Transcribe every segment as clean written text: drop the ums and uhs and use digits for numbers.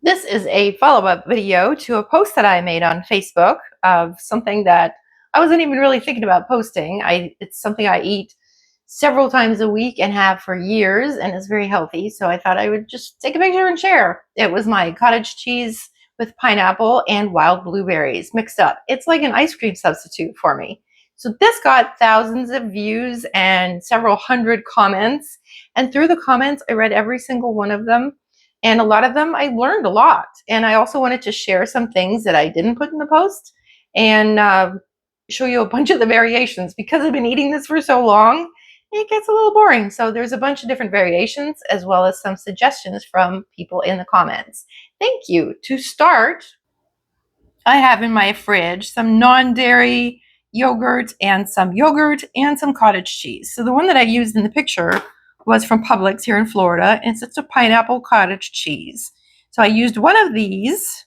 This is a follow-up video to a post that I made on Facebook of something that I wasn't even really thinking about posting. It's something I eat several times a week and have for years, and it's very healthy. So I thought I would just take a picture and share. It was my cottage cheese with pineapple and wild blueberries mixed up. It's like an ice cream substitute for me. So this got thousands of views and several hundred comments. And through the comments, I read every single one of them. And a lot of them, I learned a lot. And I also wanted to share some things that I didn't put in the post and show you a bunch of the variations. Because I've been eating this for so long, it gets a little boring. So there's a bunch of different variations as well as some suggestions from people in the comments. Thank you. To start, I have in my fridge some non-dairy yogurt and some cottage cheese. So the one that I used in the picture was from Publix here in Florida, and it's a pineapple cottage cheese. So I used one of these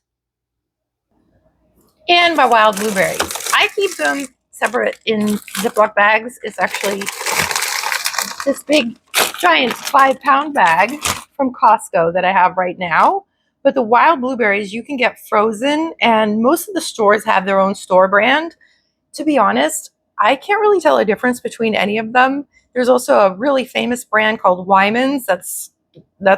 and my wild blueberries. I keep them separate in Ziploc bags. It's actually this big, giant 5-pound bag from Costco that I have right now. But the wild blueberries you can get frozen, and most of the stores have their own store brand. To be honest, I can't really tell a difference between any of them. There's also a really famous brand called Wyman's. That's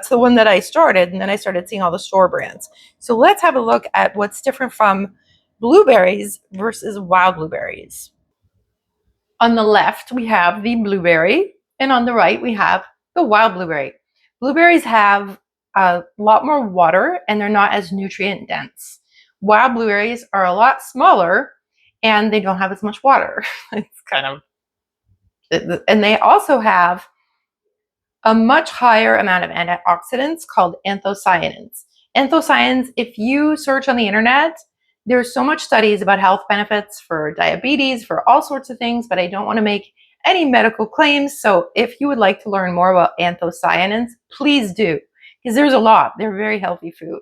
the one that I started, and then I started seeing all the store brands. So let's have a look at what's different from blueberries versus wild blueberries. On the left, we have the blueberry, and on the right, we have the wild blueberry. Blueberries have a lot more water, and they're not as nutrient dense. Wild blueberries are a lot smaller, and they don't have as much water. It's kind of, and they also have a much higher amount of antioxidants called anthocyanins. Anthocyanins, if you search on the internet, there's so much studies about health benefits for diabetes, for all sorts of things, but I don't want to make any medical claims. So if you would like to learn more about anthocyanins, please do, because there's a lot. They're very healthy food.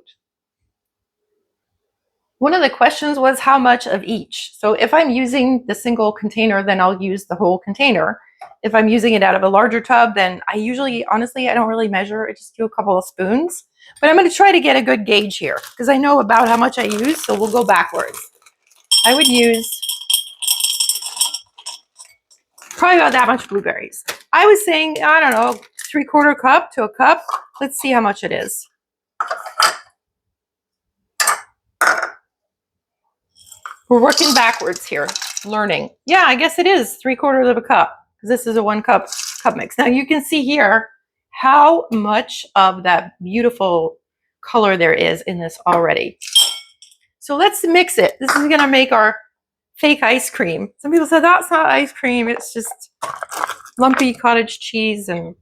One of the questions was how much of each. So if I'm using the single container, then I'll use the whole container. If I'm using it out of a larger tub, then I usually, honestly, I don't really measure. I just do a couple of spoons. But I'm going to try to get a good gauge here because I know about how much I use, so we'll go backwards. I would use probably about that much blueberries. I was saying, I don't know, 3/4 cup to a cup. Let's see how much it is. We're working backwards here, learning. Yeah, I guess it is 3/4 of a cup because this is a 1 cup mix. Now you can see here how much of that beautiful color there is in this already. So let's mix it. This is gonna make our fake ice cream. Some people said that's not ice cream, it's just lumpy cottage cheese and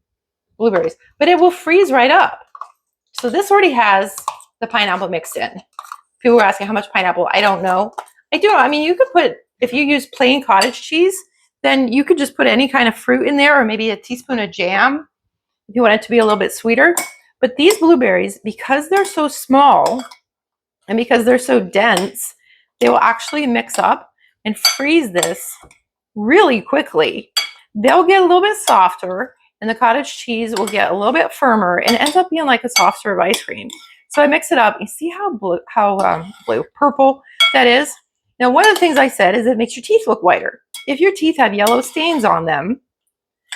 blueberries, but it will freeze right up. So this already has the pineapple mixed in. People were asking how much pineapple. I don't know. I mean, you could put, if you use plain cottage cheese, then you could just put any kind of fruit in there or maybe a teaspoon of jam if you want it to be a little bit sweeter. But these blueberries, because they're so small and because they're so dense, they will actually mix up and freeze this really quickly. They'll get a little bit softer and the cottage cheese will get a little bit firmer and it ends up being like a soft serve ice cream. So I mix it up. You see how purple that is? Now, one of the things I said is it makes your teeth look whiter. If your teeth have yellow stains on them,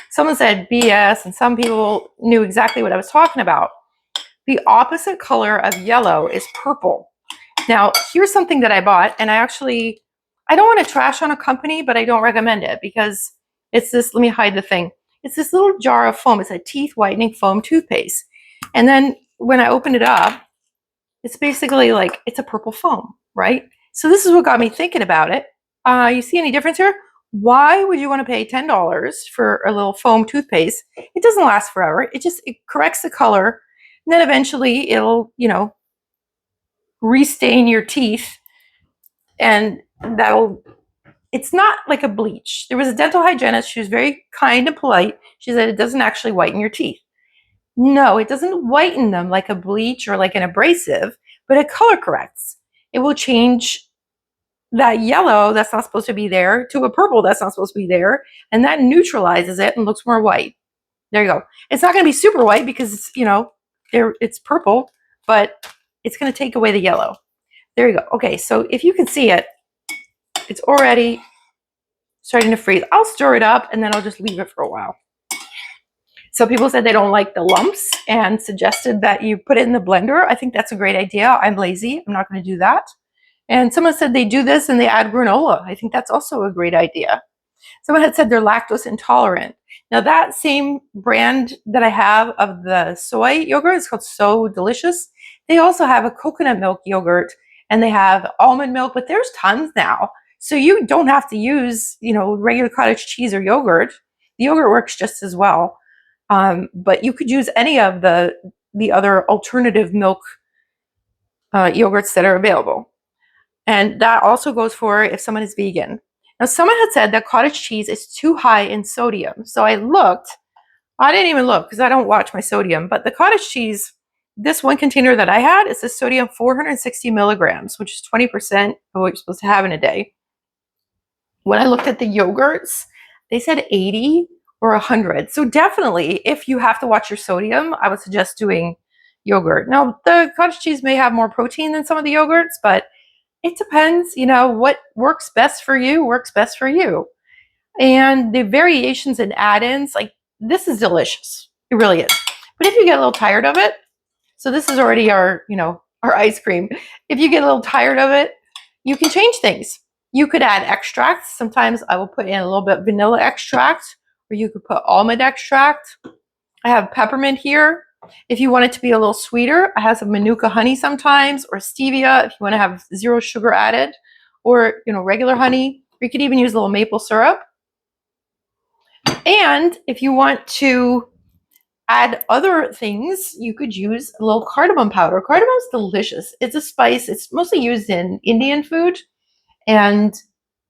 someone said BS, and some people knew exactly what I was talking about. The opposite color of yellow is purple. Now, here's something that I bought, and I don't want to trash on a company, but I don't recommend it because it's this, let me hide the thing. It's this little jar of foam. It's a teeth whitening foam toothpaste. And then when I open it up, it's basically like, it's a purple foam, right? So this is what got me thinking about it. You see any difference here? Why would you want to pay $10 for a little foam toothpaste? It doesn't last forever. It corrects the color. And then eventually it'll, restain your teeth. And it's not like a bleach. There was a dental hygienist. She was very kind and polite. She said it doesn't actually whiten your teeth. No, it doesn't whiten them like a bleach or like an abrasive, but it color corrects. It will change that yellow that's not supposed to be there to a purple that's not supposed to be there, and that neutralizes it and looks more white. There you go. It's not going to be super white because it's, it's purple, but it's going to take away the yellow. There you go. Okay, so if you can see it, it's already starting to freeze. I'll stir it up and then I'll just leave it for a while. Some people said they don't like the lumps and suggested that you put it in the blender. I think that's a great idea. I'm lazy. I'm not going to do that. And someone said they do this and they add granola. I think that's also a great idea. Someone had said they're lactose intolerant. Now that same brand that I have of the soy yogurt is called So Delicious. They also have a coconut milk yogurt and they have almond milk, but there's tons now. So you don't have to use, regular cottage cheese or yogurt. The yogurt works just as well. But you could use any of the other alternative milk yogurts that are available. And that also goes for if someone is vegan. Now, someone had said that cottage cheese is too high in sodium. So I looked. I didn't even look because I don't watch my sodium. But the cottage cheese, this one container that I had, is the sodium 460 milligrams, which is 20% of what you're supposed to have in a day. When I looked at the yogurts, they said 80 or 100. So definitely, if you have to watch your sodium, I would suggest doing yogurt. Now, the cottage cheese may have more protein than some of the yogurts, but it depends, what works best for you works best for you. And the variations and add-ins, like this is delicious. It really is. But if you get a little tired of it, so this is already our ice cream. If you get a little tired of it, you can change things. You could add extracts. Sometimes I will put in a little bit of vanilla extract, or you could put almond extract. I have peppermint here. If you want it to be a little sweeter, I have some Manuka honey sometimes, or stevia if you want to have 0 sugar added, or regular honey. Or you could even use a little maple syrup. And if you want to add other things, you could use a little cardamom powder. Cardamom is delicious. It's a spice. It's mostly used in Indian food, and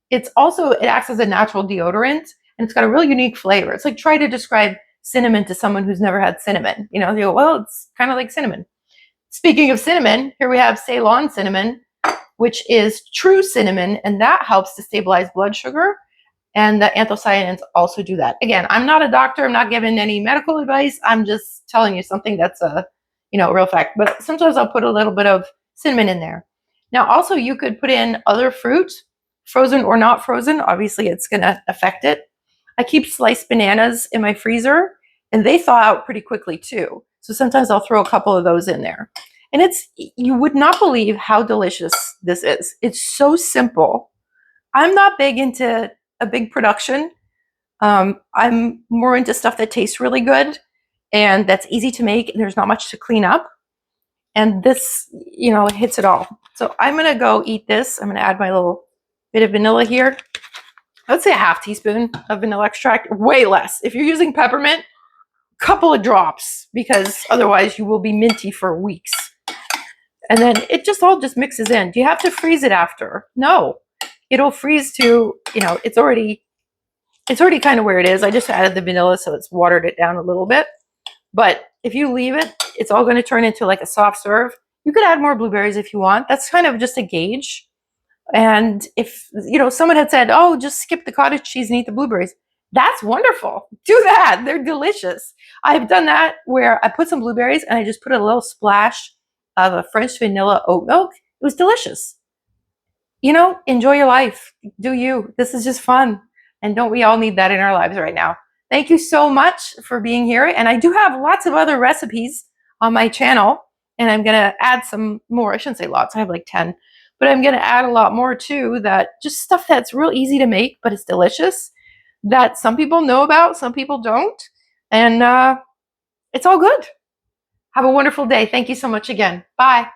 it acts as a natural deodorant, and it's got a really unique flavor. It's like try to describe cinnamon to someone who's never had cinnamon. They go, well, it's kind of like cinnamon. Speaking of cinnamon, here we have Ceylon cinnamon, which is true cinnamon, and that helps to stabilize blood sugar. And the anthocyanins also do that. Again, I'm not a doctor. I'm not giving any medical advice. I'm just telling you something that's a real fact. But sometimes I'll put a little bit of cinnamon in there. Now, also, you could put in other fruit, frozen or not frozen. Obviously, it's going to affect it. I keep sliced bananas in my freezer, and they thaw out pretty quickly too. So sometimes I'll throw a couple of those in there. And you would not believe how delicious this is. It's so simple. I'm not big into a big production. I'm more into stuff that tastes really good and that's easy to make, and there's not much to clean up. And this, hits it all. So I'm going to go eat this. I'm going to add my little bit of vanilla here. I would say a half teaspoon of vanilla extract, way less. If you're using peppermint, a couple of drops, because otherwise you will be minty for weeks. And then it all mixes in. Do you have to freeze it after? No. It'll freeze to, it's already kind of where it is. I just added the vanilla, so it's watered it down a little bit. But if you leave it, it's all going to turn into like a soft serve. You could add more blueberries if you want. That's kind of just a gauge. And if, someone had said, oh, just skip the cottage cheese and eat the blueberries. That's wonderful. Do that. They're delicious. I've done that where I put some blueberries and I just put a little splash of a French vanilla oat milk. It was delicious. Enjoy your life. Do you. This is just fun. And don't we all need that in our lives right now? Thank you so much for being here. And I do have lots of other recipes on my channel. And I'm going to add some more. I shouldn't say lots. I have like 10. But I'm going to add a lot more too, that just stuff that's real easy to make, but it's delicious, that some people know about, some people don't. And it's all good. Have a wonderful day. Thank you so much again. Bye.